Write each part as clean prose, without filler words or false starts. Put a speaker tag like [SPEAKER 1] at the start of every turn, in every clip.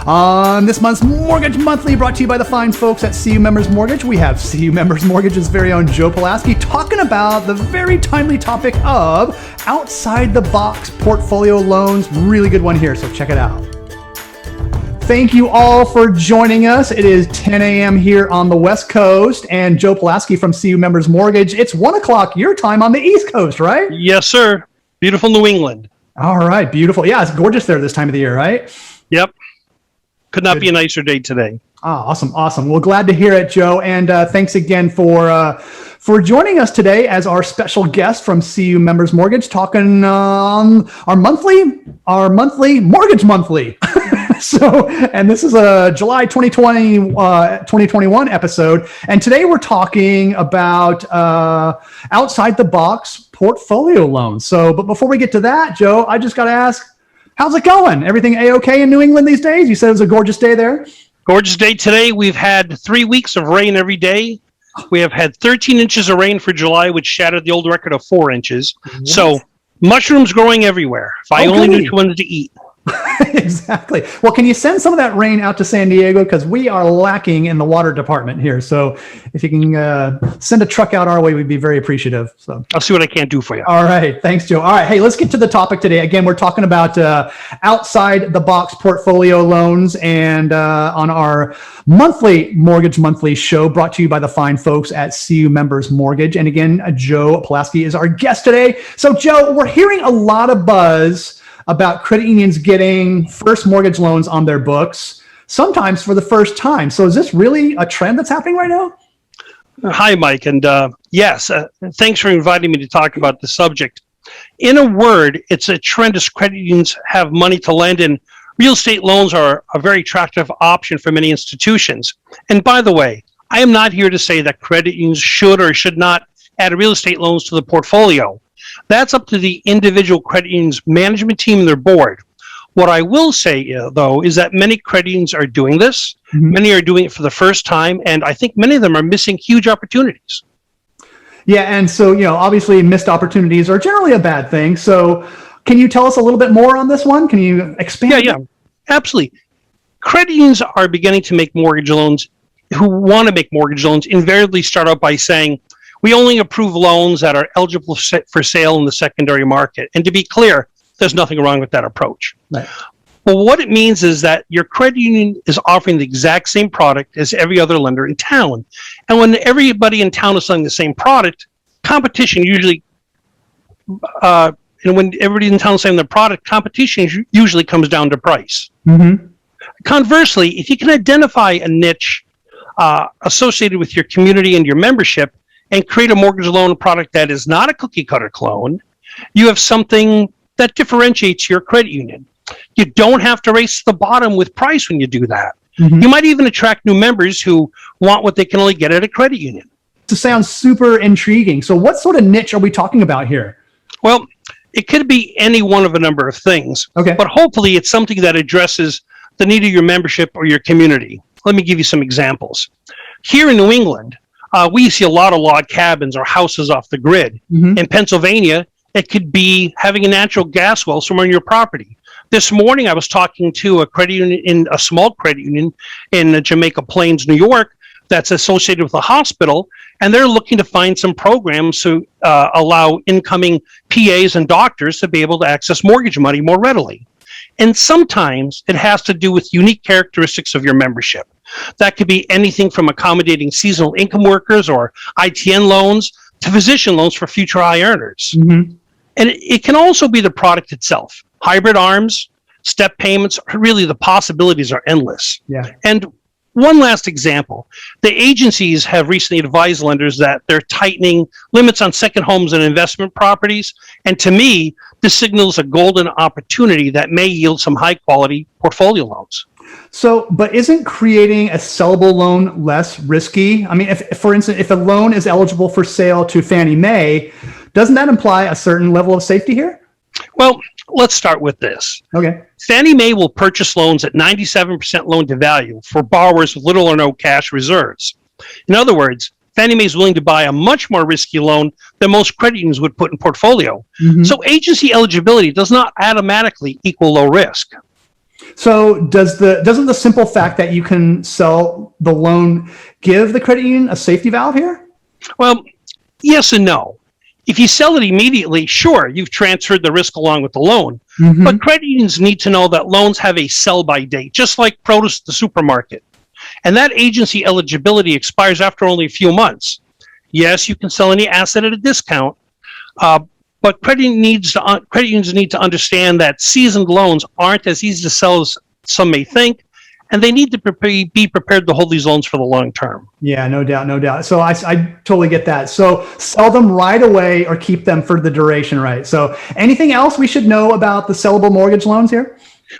[SPEAKER 1] On this month's Mortgage Monthly, brought to you by the fine folks at CU Members Mortgage, we have CU Members Mortgage's very own Joe Polaski talking about the very timely topic of outside-the-box portfolio loans. Really good one here, so check it out. Thank you all for joining us. It is 10 a.m. here on the West Coast, and Joe Polaski from CU Members Mortgage. It's 1 o'clock your time on the East Coast, right?
[SPEAKER 2] Yes, sir. Beautiful New England.
[SPEAKER 1] All right, beautiful. Yeah, it's gorgeous there this time of the year, right?
[SPEAKER 2] Yep. Could not be a nicer day today.
[SPEAKER 1] Awesome. Well, glad to hear it, Joe. And thanks again for joining us today as our special guest from CU Members Mortgage, talking our monthly Mortgage Monthly. And this is a July 2021 episode. And today we're talking about outside the box portfolio loans. But before we get to that, Joe, I just got to ask, how's it going? Everything A-okay in New England these days? You said it was a gorgeous day there?
[SPEAKER 2] Gorgeous day today. We've had 3 weeks of rain every day. We have had 13 inches of rain for July, which shattered the old record of 4 inches. What? So mushrooms growing everywhere. If I only knew which ones to eat.
[SPEAKER 1] Exactly. Well, can you send some of that rain out to San Diego? Because we are lacking in the water department here. So if you can send a truck out our way, we'd be very appreciative. So
[SPEAKER 2] I'll see what I can do for you.
[SPEAKER 1] All right. Thanks, Joe. All right. Hey, let's get to the topic today. Again, we're talking about outside the box portfolio loans, and on our monthly Mortgage Monthly show, brought to you by the fine folks at CU Members Mortgage. And again, Joe Polaski is our guest today. So Joe, we're hearing a lot of buzz about credit unions getting first mortgage loans on their books, sometimes for the first time. So is this really a trend that's happening right now?
[SPEAKER 2] Hi, Mike. And yes, thanks for inviting me to talk about the subject. In a word, it's a trend as credit unions have money to lend, and real estate loans are a very attractive option for many institutions. And by the way, I am not here to say that credit unions should or should not add real estate loans to the portfolio. That's up to the individual credit union's management team and their board. What I will say, though, is that many credit unions are doing this. Mm-hmm. Many are doing it for the first time, and I think many of them are missing huge opportunities.
[SPEAKER 1] Yeah, and so, obviously missed opportunities are generally a bad thing. So can you tell us a little bit more on this one? Can you expand?
[SPEAKER 2] Yeah, absolutely. Credit unions are beginning to make mortgage loans, who want to make mortgage loans, invariably start out by saying, we only approve loans that are eligible for sale in the secondary market. And to be clear, there's nothing wrong with that approach. Right. Well, what it means is that your credit union is offering the exact same product as every other lender in town. And when everybody in town is selling the same product, competition usually, when everybody in town is selling the product, competition usually comes down to price. Mm-hmm. Conversely, if you can identify a niche associated with your community and your membership, and create a mortgage loan product that is not a cookie-cutter clone, you have something that differentiates your credit union. You don't have to race to the bottom with price when you do that. Mm-hmm. You might even attract new members who want what they can only get at a credit union.
[SPEAKER 1] This sounds super intriguing. So what sort of niche are we talking about here?
[SPEAKER 2] Well, it could be any one of a number of things. Okay. But hopefully it's something that addresses the need of your membership or your community. Let me give you some examples. Here in New England, we see a lot of log cabins or houses off the grid. Mm-hmm. In Pennsylvania, it could be having a natural gas well somewhere on your property. This morning, I was talking to a small credit union in Jamaica Plains, New York, that's associated with a hospital, and they're looking to find some programs to allow incoming PAs and doctors to be able to access mortgage money more readily. And sometimes it has to do with unique characteristics of your membership. That could be anything from accommodating seasonal income workers or ITN loans to physician loans for future high earners. Mm-hmm. And it can also be the product itself. Hybrid ARMs, step payments, really the possibilities are endless. Yeah. And one last example, the agencies have recently advised lenders that they're tightening limits on second homes and investment properties. And to me, this signals a golden opportunity that may yield some high quality portfolio loans.
[SPEAKER 1] So, but isn't creating a sellable loan less risky? I mean, if, for instance, if a loan is eligible for sale to Fannie Mae, doesn't that imply a certain level of safety here?
[SPEAKER 2] Well, let's start with this.
[SPEAKER 1] Okay.
[SPEAKER 2] Fannie Mae will purchase loans at 97% loan to value for borrowers with little or no cash reserves. In other words, Fannie Mae is willing to buy a much more risky loan than most credit unions would put in portfolio. Mm-hmm. So agency eligibility does not automatically equal low risk.
[SPEAKER 1] So doesn't the simple fact that you can sell the loan give the credit union a safety valve here?
[SPEAKER 2] Well, yes and no. If you sell it immediately, sure, you've transferred the risk along with the loan. But credit unions need to know that loans have a sell-by date, just like produce at the supermarket. And that agency eligibility expires after only a few months. Yes, you can sell any asset at a discount, but credit unions need to understand that seasoned loans aren't as easy to sell as some may think, and they need to be prepared to hold these loans for the long term.
[SPEAKER 1] Yeah, no doubt, no doubt. So I totally get that. So sell them right away or keep them for the duration, right? So anything else we should know about the sellable mortgage loans here?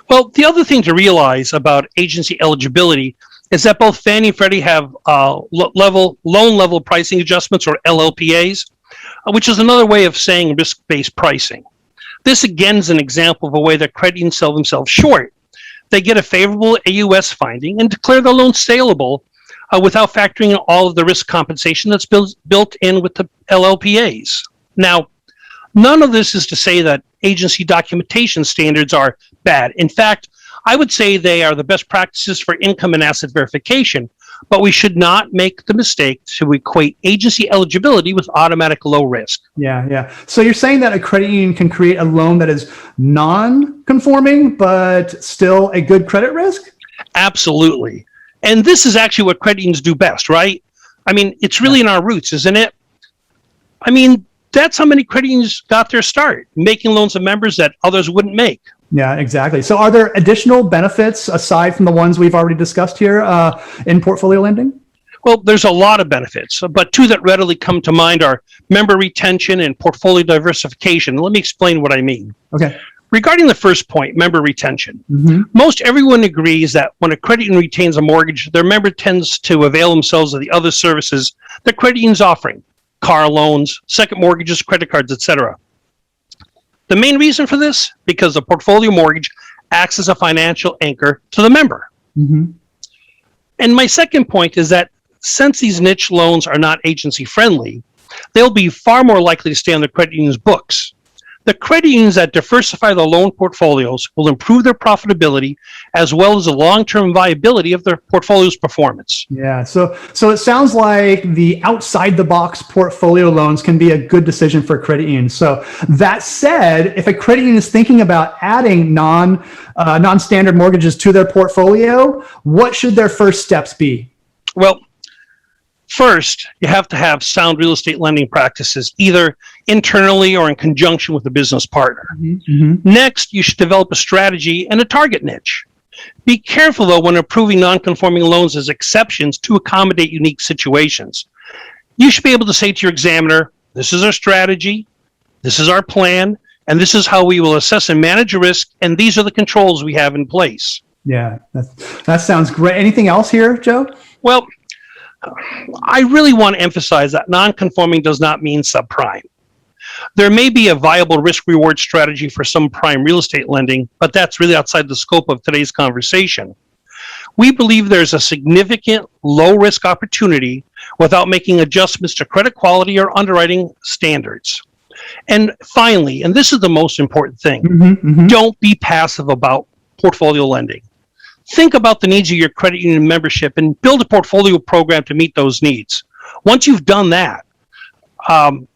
[SPEAKER 2] Well, the other thing to realize about agency eligibility is that both Fannie and Freddie have loan level pricing adjustments, or LLPAs, which is another way of saying risk-based pricing. This again is an example of a way that credit unions sell themselves short. They get a favorable AUS finding and declare the loan saleable without factoring in all of the risk compensation that's built in with the LLPAs. Now, none of this is to say that agency documentation standards are bad. In fact, I would say they are the best practices for income and asset verification, but we should not make the mistake to equate agency eligibility with automatic low risk.
[SPEAKER 1] Yeah. So you're saying that a credit union can create a loan that is non-conforming, but still a good credit risk?
[SPEAKER 2] Absolutely. And this is actually what credit unions do best, right? I mean, it's really in our roots, isn't it? I mean, that's how many credit unions got their start, making loans to members that others wouldn't make.
[SPEAKER 1] Yeah, exactly. So are there additional benefits aside from the ones we've already discussed here in portfolio lending?
[SPEAKER 2] Well, there's a lot of benefits, but two that readily come to mind are member retention and portfolio diversification. Let me explain what I mean.
[SPEAKER 1] Okay.
[SPEAKER 2] Regarding the first point, member retention, most everyone agrees that when a credit union retains a mortgage, their member tends to avail themselves of the other services the credit union's offering: car loans, second mortgages, credit cards, etc. The main reason for this, because the portfolio mortgage acts as a financial anchor to the member. And my second point is that since these niche loans are not agency friendly, they'll be far more likely to stay on the credit union's books. The credit unions that diversify their loan portfolios will improve their profitability as well as the long-term viability of their portfolio's performance.
[SPEAKER 1] Yeah, so it sounds like the outside-the-box portfolio loans can be a good decision for a credit union. So that said, if a credit union is thinking about adding non-standard mortgages to their portfolio, what should their first steps be?
[SPEAKER 2] Well, first, you have to have sound real estate lending practices, either internally or in conjunction with a business partner. Next, you should develop a strategy and a target niche. Be careful, though, when approving non-conforming loans as exceptions to accommodate unique situations. You should be able to say to your examiner, this is our strategy, this is our plan, and this is how we will assess and manage risk, and these are the controls we have in place.
[SPEAKER 1] Yeah, that sounds great. Anything else here, Joe?
[SPEAKER 2] Well, I really want to emphasize that non-conforming does not mean subprime. There may be a viable risk-reward strategy for some prime real estate lending, but that's really outside the scope of today's conversation. We believe there's a significant low-risk opportunity without making adjustments to credit quality or underwriting standards. And finally, and this is the most important thing, don't be passive about portfolio lending. Think about the needs of your credit union membership and build a portfolio program to meet those needs. Once you've done that,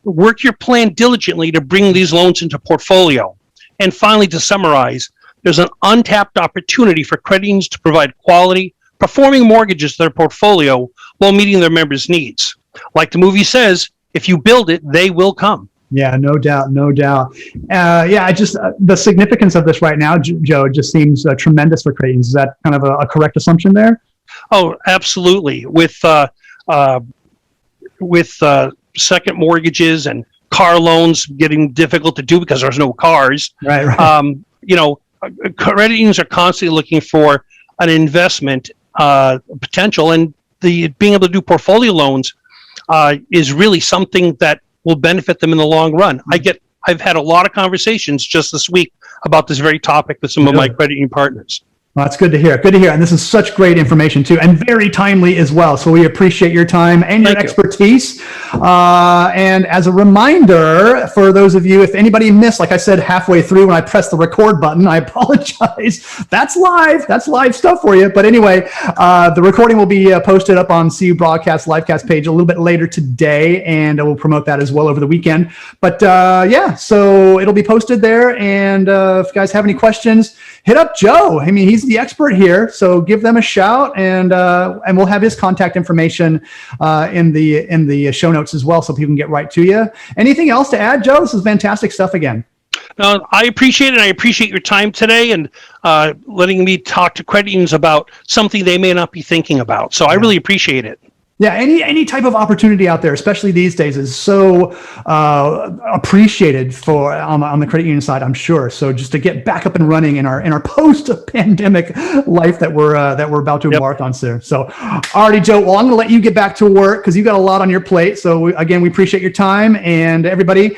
[SPEAKER 2] work your plan diligently to bring these loans into portfolio. And finally, to summarize, there's an untapped opportunity for credit unions to provide quality, performing mortgages to their portfolio while meeting their members' needs. Like the movie says, if you build it, they will come.
[SPEAKER 1] Yeah, no doubt, no doubt. The significance of this right now, Joe, it just seems tremendous for credit unions. Is that kind of a correct assumption there?
[SPEAKER 2] Oh, absolutely. With second mortgages and car loans getting difficult to do because there's no cars.
[SPEAKER 1] Right.
[SPEAKER 2] Credit unions are constantly looking for an investment potential, and being able to do portfolio loans is really something that will benefit them in the long run. I've had a lot of conversations just this week about this very topic with some of my credit union partners.
[SPEAKER 1] Well, that's good to hear. Good to hear. And this is such great information too, and very timely as well. So we appreciate your time and your expertise. And as a reminder, for those of you, if anybody missed, like I said, halfway through when I pressed the record button, I apologize. That's live. That's live stuff for you. But anyway, the recording will be posted up on CU Broadcast Livecast page a little bit later today, and we'll promote that as well over the weekend. But yeah, so it'll be posted there. And if you guys have any questions, hit up Joe. I mean, he's the expert here, so give them a shout, and we'll have his contact information in the show notes as well, so people can get right to you. Anything else to add, Joe? This is fantastic stuff again.
[SPEAKER 2] I appreciate it. I appreciate your time today and letting me talk to credit unions about something they may not be thinking about. So I really appreciate it.
[SPEAKER 1] Yeah, any type of opportunity out there, especially these days, is so appreciated for on the credit union side, I'm sure. So just to get back up and running in our post-pandemic life that we're about to embark on soon. So, alrighty, Joe. Well, I'm going to let you get back to work because you've got a lot on your plate. So again, we appreciate your time, and everybody,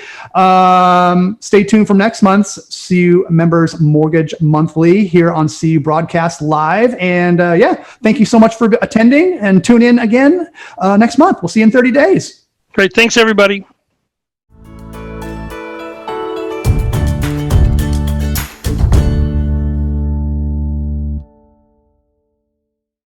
[SPEAKER 1] stay tuned for next month's CU Members Mortgage Monthly here on CU Broadcast Live. And yeah, thank you so much for attending, and tune in again next month. We'll see you in 30 days.
[SPEAKER 2] Great. Thanks, everybody.